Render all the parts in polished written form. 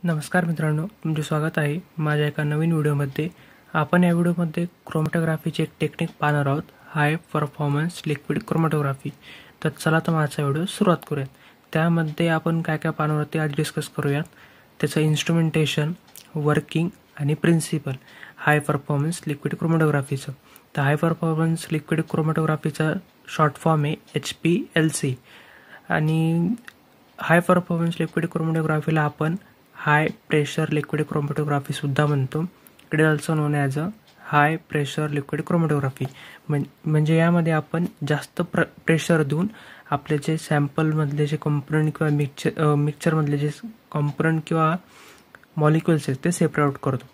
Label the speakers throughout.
Speaker 1: नमस्कार मित्रांनो, तुमचे स्वागत आहे माझ्या एका नवीन व्हिडिओमध्ये. आपण या व्हिडिओमध्ये क्रोमॅटोग्राफीची एक टेक्निक पाहणार आहोत, हाय परफॉर्मन्स लिक्विड क्रोमॅटोग्राफी. तर चला तर माझा व्हिडिओ सुरुवात करूयात. त्यामध्ये आपण काय काय पाहणार आहोत ते आज डिस्कस करूयात. त्याचं इन्स्ट्रुमेंटेशन, वर्किंग आणि प्रिन्सिपल हाय परफॉर्मन्स लिक्विड क्रोमॅटोग्राफीचं. तर हाय परफॉर्मन्स लिक्विड क्रोमॅटोग्राफीचा शॉर्ट फॉर्म आहे HPLC. आणि हाय परफॉर्मन्स लिक्विड क्रोमॅटोग्राफीला आपण हाय प्रेशर लिक्विड क्रोमॅटोग्राफी सुद्धा म्हणतो. It is also non as a high pressure liquid chromatography. म्हणजे यामध्ये आपण जास्त प्रेशर देऊन आपले जे सॅम्पलमधले जे कॉम्पोनंट किंवा मिक्सचरमधले जे कॉम्पोनंट किंवा मॉलिक्युल्स आहेत ते सेपरेट आउट करतो.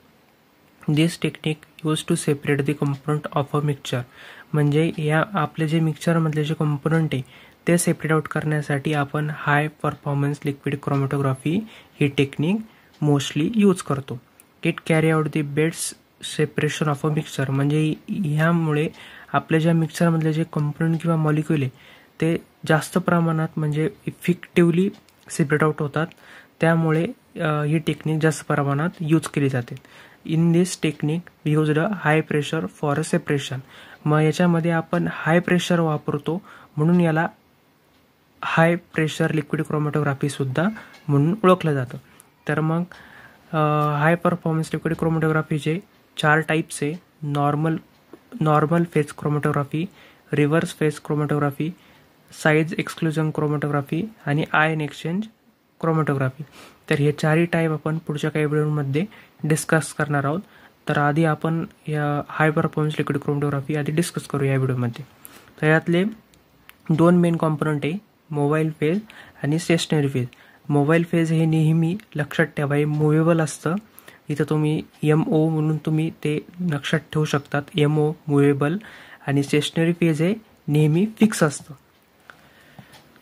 Speaker 1: This technique use to separate the component of a mixture. म्हणजे या आपले जे मिक्सचरमधले जे कॉम्पोनंट आहे ते सेपरेट आउट करण्यासाठी आपण हाय परफॉर्मन्स लिक्विड क्रोमॅटोग्राफी ही टेक्निक मोस्टली यूज करतो. It carry out the best separation of a mixture. म्हणजे ह्यामुळे आपल्या ज्या मिक्सचरमधले जे कॉम्पोनंट किंवा मॉलिक्युल आहे ते जास्त प्रमाणात म्हणजे इफेक्टिव्हली सेपरेट आउट होतात. त्यामुळे ही टेक्निक जास्त प्रमाणात यूज केली जाते. In this technique we used a high pressure for a separation. मग याच्यामध्ये आपण हाय प्रेशर वापरतो म्हणून याला हाय प्रेशर लिक्विड क्रोमॅटोग्राफी सुद्धा म्हणून ओळखलं जातं. तर मग हाय परफॉर्मन्स लिक्विड क्रोमॅटोग्राफीचे 4 टाईप्स आहे. Normal phase chromatography, reverse phase chromatography, size exclusion chromatography आणि आयन एक्सचेंज क्रोमॅटोग्राफी. तर हे 4ही टाईप आपण पुढच्या काही व्हिडिओमध्ये डिस्कस करणार आहोत. तर आधी आपण या हाय परफॉर्मन्स लिक्विड क्रोमॅटोग्राफी आधी डिस्कस करू या व्हिडिओमध्ये. तर यातले 2 मेन कॉम्पोनंट आहे, मोबाईल फेज आणि स्टेशनरी फेज. मोबाईल फेज हे नेहमी लक्षात ठेवा, हे मुव्हेबल असतं. इथं तुम्ही MO म्हणून तुम्ही ते लक्षात ठेवू शकतात. MO मुव्हेबल आणि स्टेशनरी फेज हे नेहमी फिक्स असतं.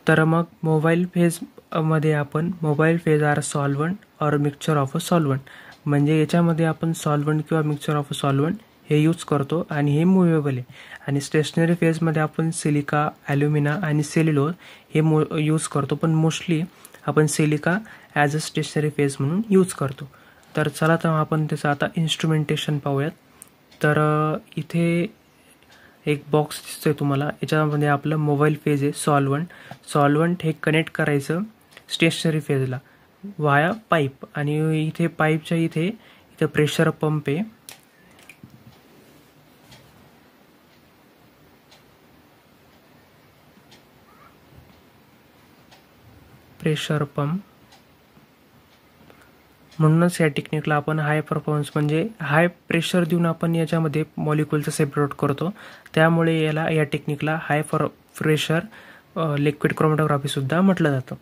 Speaker 1: तर मग मोबाईल फेजमध्ये आपण mobile phase are solvent or mixture of a solvent. म्हणजे याच्यामध्ये आपण सॉल्व्हंट किंवा मिक्सचर ऑफ अ सॉल्व्हंट हे यूज करतो आणि हे मुव्हेबल आहे. आणि स्टेशनरी फेजमध्ये आपण सिलिका, ॲल्युमिना आणि सेल्युलोज हे यूज करतो, पण मोस्टली आपण silica as a stationary phase म्हणून यूज करतो. तर चला तर आपण त्याचं आता इन्स्ट्रुमेंटेशन पाहूयात. तर इथे एक बॉक्स दिसतोय तुम्हाला, याच्यामध्ये आपलं मोबाईल फेज आहे सॉल्व्हंट हे कनेक्ट करायचं स्टेशनरी फेजला वाया पाईप. आणि इथे पाईपच्या इथे प्रेशर पंप आहे. प्रेशर पंप म्हणूनच या टेक्निकला आपण हाय परफॉर्मन्स म्हणजे हाय प्रेशर देऊन आपण याच्यामध्ये मॉलिक्युलचं सेपरेट करतो. त्यामुळे या टेक्निकला हाय प्रेशर लिक्विड क्रोमॅटोग्राफी सुद्धा म्हटलं जातं.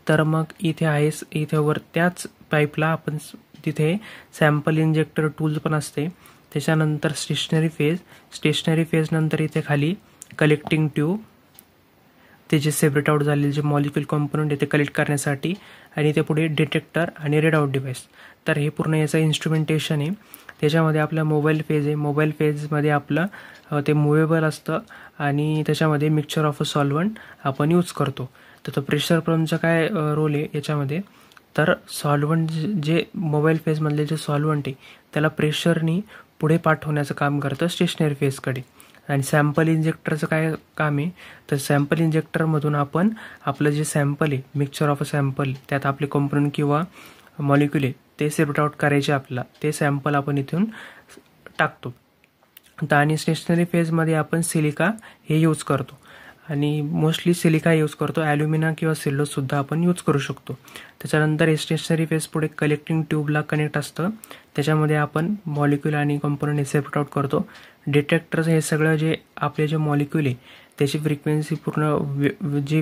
Speaker 1: तर मग इथे आहे, इथे वर त्याच पाईपला आपण तिथे सॅम्पल इंजेक्टर टूल पण असते. त्याच्यानंतर स्टेशनरी फेज नंतर इथे खाली कलेक्टिंग ट्यूब, त्याचे सेपरेट आउट झालेले जे मॉलिक्युल कॉम्पोनंट आहे ते कलेक्ट करण्यासाठी, आणि ते पुढे डिटेक्टर आणि रेड आउट डिव्हाइस. तर हे पूर्ण याचं इन्स्ट्रुमेंटेशन आहे. त्याच्यामध्ये आपला मोबाईल फेज आहे. मोबाईल फेजमध्ये आपलं ते मुव्हेबल असतं आणि त्याच्यामध्ये मिक्सचर ऑफ अ सॉल्व्हंट आपण यूज करतो. तर प्रेशर पंपचा काय रोल आहे याच्यामध्ये, तर सॉल्व्हंट जे मोबाईल फेजमधले जे सॉल्व्हंट आहे त्याला प्रेशरनी पुढे पाठवण्याचं काम करतं स्टेशनरी फेजकडे. आणि सॅम्पल इंजेक्टरचं काय काम आहे, तर सॅम्पल इंजेक्टरमधून आपण आपलं जे सॅम्पल आहे, मिक्सचर ऑफ अ सॅम्पल, त्यात आपले कॉम्पोनंट किंवा मॉलिक्युल आहे ते सेपरेट आउट करायचे आपल्याला, ते सॅम्पल आपण इथून टाकतो. आणि स्टेशनरी फेजमध्ये आपण सिलिका हे यूज करतो आणि मोस्टली सिलिका यूज करतो. ॲल्युमिना किंवा सेल्युलोजसुद्धा आपण यूज करू शकतो. त्याच्यानंतर हे स्टेशनरी फेज पुढे कलेक्टिंग ट्यूबला कनेक्ट असतं. त्याच्यामध्ये आपण मॉलिक्युल आणि कॉम्पोनंट हे सेपरेट आउट करतो. डिटेक्टर्स हे सगळं जे आपले जे मॉलिक्युल आहे त्याची फ्रिक्वेन्सी पूर्ण जी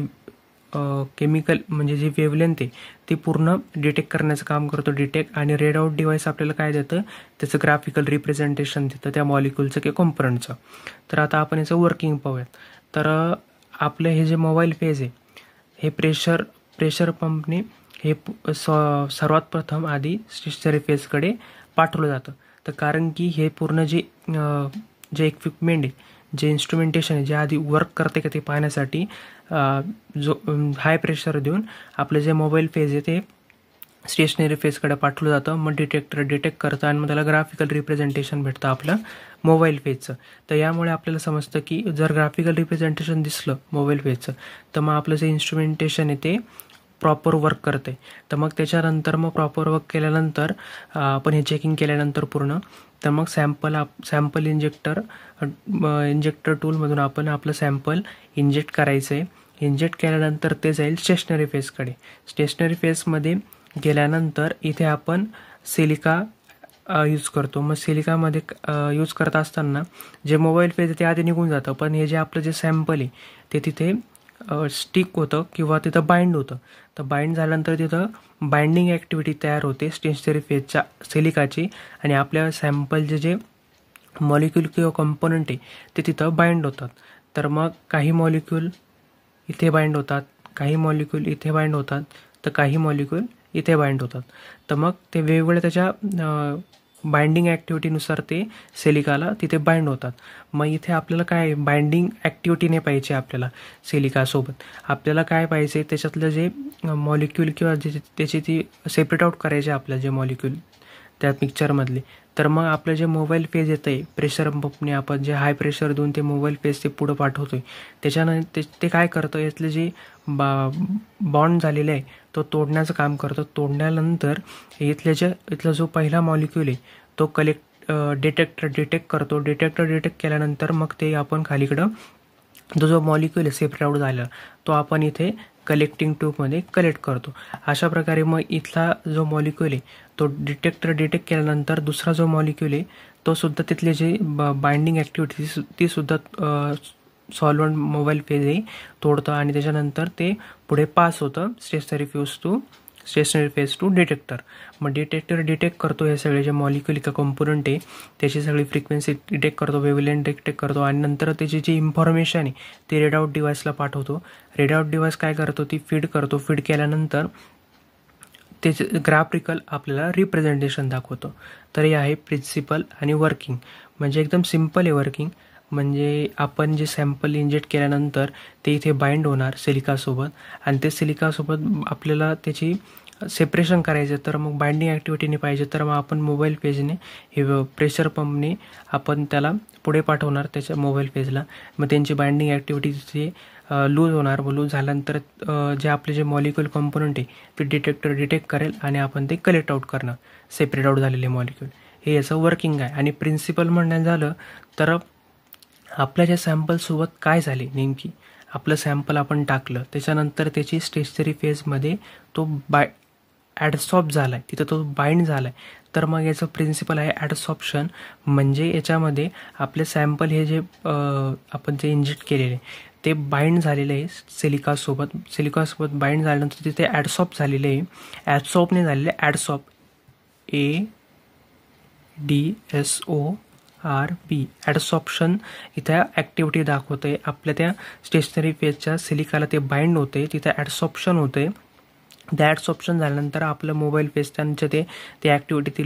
Speaker 1: केमिकल म्हणजे जी वेव्हलेंथ आहे ती पूर्ण डिटेक्ट करण्याचं काम करतो. डिटेक्ट आणि रेड आउट डिव्हाइस आपल्याला काय देतं, त्याचं ग्राफिकल रिप्रेझेंटेशन देतं त्या मॉलिक्युलचं किंवा कॉम्पोनंटचं. तर आता आपण याचं वर्किंग पाहूयात. तर आपलं हे जे मोबाईल फेज आहे हे प्रेशर पंपने हे सर्वात प्रथम आधी स्टेशनरी फेजकडे पाठवलं जातं. तर कारण की हे पूर्ण जे इक्विपमेंट आहे, जे इन्स्ट्रुमेंटेशन आहे, जे आधी वर्क करते का ते पाहण्यासाठी जो हाय प्रेशर देऊन आपलं जे मोबाईल फेज आहे ते स्टेशनरी फेजकडे पाठवलं जातं. मग डिटेक्टर डिटेक्ट करतं आणि मग त्याला ग्राफिकल रिप्रेझेंटेशन भेटतं आपलं मोबाईल फेजचं. तर यामुळे आपल्याला समजतं की जर ग्राफिकल रिप्रेझेंटेशन दिसलं मोबाईल फेजचं तर मग आपलं जे इन्स्ट्रुमेंटेशन आहे ते प्रॉपर वर्क करते. तर मग त्याच्यानंतर मग प्रॉपर वर्क केल्यानंतर आपण हे चेकिंग केल्यानंतर पूर्ण तर मग सॅम्पल इंजेक्टर टूलमधून आपण आपलं सॅम्पल इंजेक्ट करायचं आहे. इंजेक्ट केल्यानंतर ते जाईल स्टेशनरी फेजकडे. स्टेशनरी फेजमध्ये गेल्यानंतर इथे आपण सिलिका यूज करतो. मग सिलिकामध्ये यूज करत असताना जे मोबाईल फेज आहे ते आधी निघून जातं, पण हे जे आपलं जे सॅम्पल आहे ते तिथे स्टिक होतं किंवा तिथं बाइंड होतं. तर बाइंड झाल्यानंतर तिथं बाइंडिंग ॲक्टिव्हिटी तयार होते स्टेशनरी फेजच्या सिलिकाची आणि आपल्या सॅम्पलचे जे मॉलिक्यूल किंवा कंपोनंट आहे ते तिथं बाइंड होतात. तर मग काही मॉलिक्यूल इथे बाइंड होतात, काही मॉलिक्यूल इथे बाइंड होतात, तर काही मॉलिक्यूल इथे बाइंड होतात. तर मग ते वेगवेगळ्या त्याच्या बाइंडिंग ॲक्टिव्हिटीनुसार ते सिलिकाला तिथे बाइंड होतात. मग इथे आपल्याला काय बाइंडिंग ॲक्टिव्हिटी नाही पाहिजे आपल्याला सिलिकासोबत. आपल्याला काय पाहिजे त्याच्यातलं जे मॉलिक्यूल किंवा जे त्याची ती सेपरेट आउट करायचे आपल्याला जे मॉलिक्यूल त्या मिक्सचरमधले. तर मग आपलं जे मोबाईल फेज येतं आहे प्रेशर पंपने आपण जे हाय प्रेशर देऊन ते मोबाईल फेज ते पुढं पाठवतो आहे त्याच्यानंतर ते काय करतं यातलं जे बॉन्ड झालेलं आहे तो तोडण्याचं काम करतो. तोडण्यानंतर इथला जो पहिला मॉलिक्यूल आहे तो डिटेक्टर डिटेक्ट करतो. डिटेक्टर डिटेक्ट केल्यानंतर मग ते आपण खालीकडं जो मॉलिक्यूल आहे सेपरेट आउट झाला तो आपण इथे कलेक्टिंग ट्यूबमध्ये कलेक्ट करतो. अशा प्रकारे मग इथला जो मॉलिक्यूल आहे तो डिटेक्टर डिटेक्ट केल्यानंतर दुसरा जो मॉलिक्यूल आहे तो सुद्धा तिथले जे बाइंडिंग ॲक्टिव्हिटी ती सुद्धा सॉल्वंट मोबाईल फेज आहे तोडतं आणि त्याच्यानंतर ते पुढे पास होतं स्टेशनरी फेज टू डिटेक्टर. मग डिटेक्टर डिटेक्ट करतो हे सगळे जे मॉलिक्यूल का कंपोनंट आहे त्याची सगळी फ्रिक्वेन्सी डिटेक्ट करतो, वेव्हलेंथ डिटेक्ट करतो आणि नंतर त्याची जी इन्फॉर्मेशन आहे ती रीडआउट डिव्हाइसला पाठवतो. रीडआउट डिव्हाइस काय करतो ती फीड करतो. फीड केल्यानंतर त्याचे ग्राफिकल आपल्याला रिप्रेझेंटेशन दाखवतो. तर हे आहे प्रिन्सिपल आणि वर्किंग. म्हणजे एकदम सिम्पल आहे वर्किंग. म्हणजे आपण जे सॅम्पल इंजेक्ट केल्यानंतर ते इथे बाइंड होणार सिलिकासोबत आणि ते सिलिकासोबत आपल्याला त्याची सेपरेशन करायचं. तर मग बाइंडिंग ॲक्टिव्हिटीने पाहिजे तर मग आपण मोबाईल पेजने हे प्रेशर पंपने आपण त्याला पुढे पाठवणार त्याच्या मोबाईल पेजला. मग त्यांची बाइंडिंग ॲक्टिव्हिटी तिथे लूज होणार. व लूज झाल्यानंतर जे आपले जे मॉलिक्यूल कंपोनंट आहे ते डिटेक्टर डिटेक्ट करेल आणि आपण ते कलेक्ट आउट करणार सेपरेट आउट झालेले मॉलिक्यूल. हे याचं वर्किंग आहे. आणि प्रिन्सिपल म्हणण्यात झालं तर आपल्या ज्या सॅम्पलसोबत काय झाले नेमकी आपलं सॅम्पल आपण टाकलं त्याच्यानंतर त्याची स्टेशनरी फेजमध्ये तो ॲडसॉर्ब झाला आहे तिथं तो बाइंड झाला आहे. तर मग याचं प्रिन्सिपल आहे ॲडसॉर्प्शन. म्हणजे याच्यामध्ये आपले सॅम्पल हे जे आपण जे इंजेक्ट केलेले ते बाइंड झालेलं आहे सिलिकासोबत बाइंड झाल्यानंतर तिथे ॲडसॉर्ब झालेले आहे. ॲडसॉर्बने झालेले ॲडसॉर्ब ADSORB ॲडसॉर्प्शन इथं ॲक्टिव्हिटी दाखवते. आपल्या त्या स्टेशनरी फेजच्या सिलिकाला ते बाइंड होते तिथे ॲडसॉर्प्शन होते. त्या ॲडसॉर्प्शन झाल्यानंतर आपलं मोबाईल फेज त्यांच्या ते ॲक्टिव्हिटी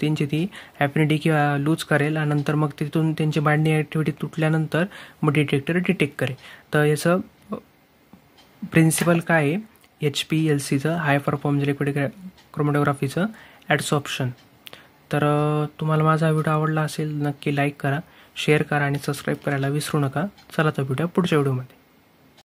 Speaker 1: त्यांची ती ॲफिनिटी किंवा लूज करेल आणि नंतर मग तिथून त्यांची बाइंडिंग ॲक्टिव्हिटी तुटल्यानंतर मग डिटेक्टर डिटेक्ट करेल. तर याचं प्रिन्सिपल काय आहे HPLCचं हाय परफॉर्मन्स लिक्विड क्रोमॅटोग्राफीचं ॲडसॉर्प्शन. तर तुम्हाला माझा व्हिडिओ आवडला असेल नक्की लाईक करा, शेअर करा आणि सबस्क्राईब करायला विसरू नका. चला तर भेटूया पुढच्या व्हिडिओमध्ये.